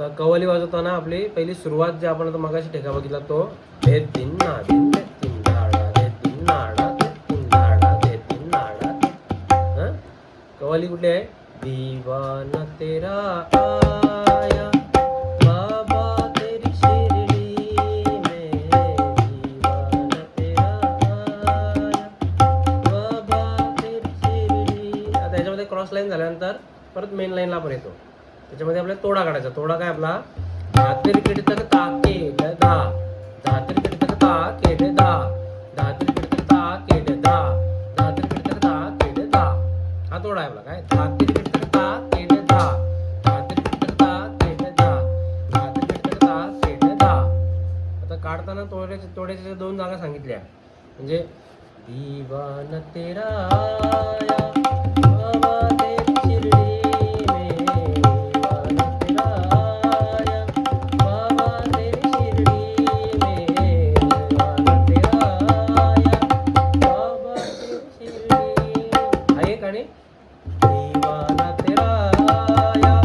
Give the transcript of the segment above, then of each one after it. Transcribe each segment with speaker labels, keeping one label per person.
Speaker 1: आता कव्वाली वाजवताना आपली पहिली सुरुवात जे आपण आता मगाशी ठेका बघितला तो दे तीन ना दिन दे तीन नाडा दे तीन नाडा दे तीन नाडा दे तीन नाडा. कव्वाली कुठली आहे? दीवाना तेरा आया बाबा तेरी शिरडी में दीवाना तेरा आया बाबा तेरी शिरडी. आता याच्यामध्ये क्रॉस लाईन झाल्यानंतर परत मेन लाईनला आपण येतो. त्याच्यामध्ये आपल्याला तोडा काढायचा. तोडा काय आपला? धातेर किडतक ताके दा धातेर किडतक ताके दा धातेर किडतक ताके दा धातेर किडतक ताके दा. हा तोडा आहे आपला. काय? धातेर किडतक ताके दा धातेर किडतक ताके दा धातेर किडतक ताके दा. आता काढताना तोड्याच्या दोन जागा सांगितल्या. म्हणजे दीवाना तेरा आया बाबा तेरी शिरडी में दीवाना तेरा आया बाबा तेरी शिरडी में दीवाना तेरा आया बाबा तेरी शिरडी. हा एक आणि दीवाना तेरा आया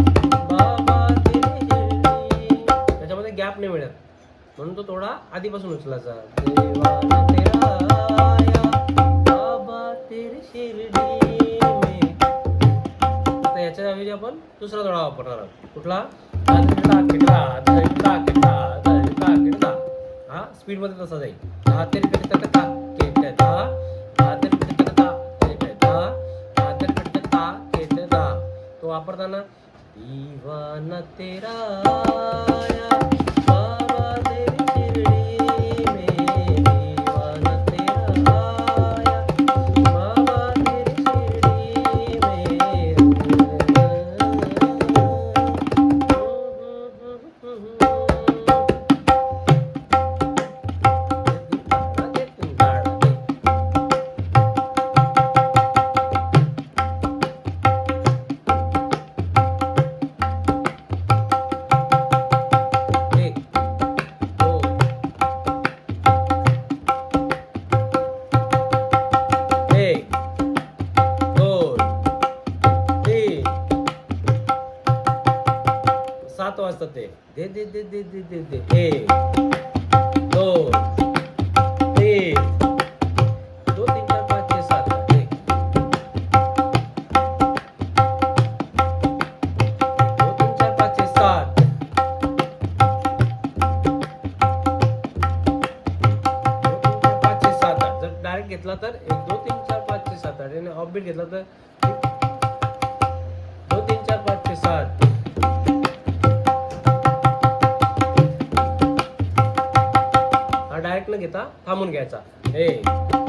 Speaker 1: बाबा तेरी शिरडी. त्याच्यामध्ये गॅप नाही मिळत म्हणून तो थोडा आधीपासून उचलायचा. दीवाना तेरा आया बाबा तेरी शिरडी में. आता याच्या ऐवजी आपण दुसरा थोडा वापरणार आहोत. कुठला? हा स्पीड मध्ये तसा जाईल. तो वापरताना दीवाना तेरा आया बाबा तेरी शिरडी में दीवाना तेरा आया बाबा तेरी शिरडी में. एक, दोन, तीन, 7 वाजतात ते. दे दे दे दे दे दे दे. 1, 2, 3, 2 3 4 5 6 7 8. 2 3 4 5 6 7. 2 3 4 5 6 7 8. जर डायरेक्ट घेतला तर 1 2 3 4 5 6 7 8 आणि ऑफ बीट घेतला तर 2 3 4 5 6 7. हा डायरेक्ट न घेता थांबून घ्यायचा. 1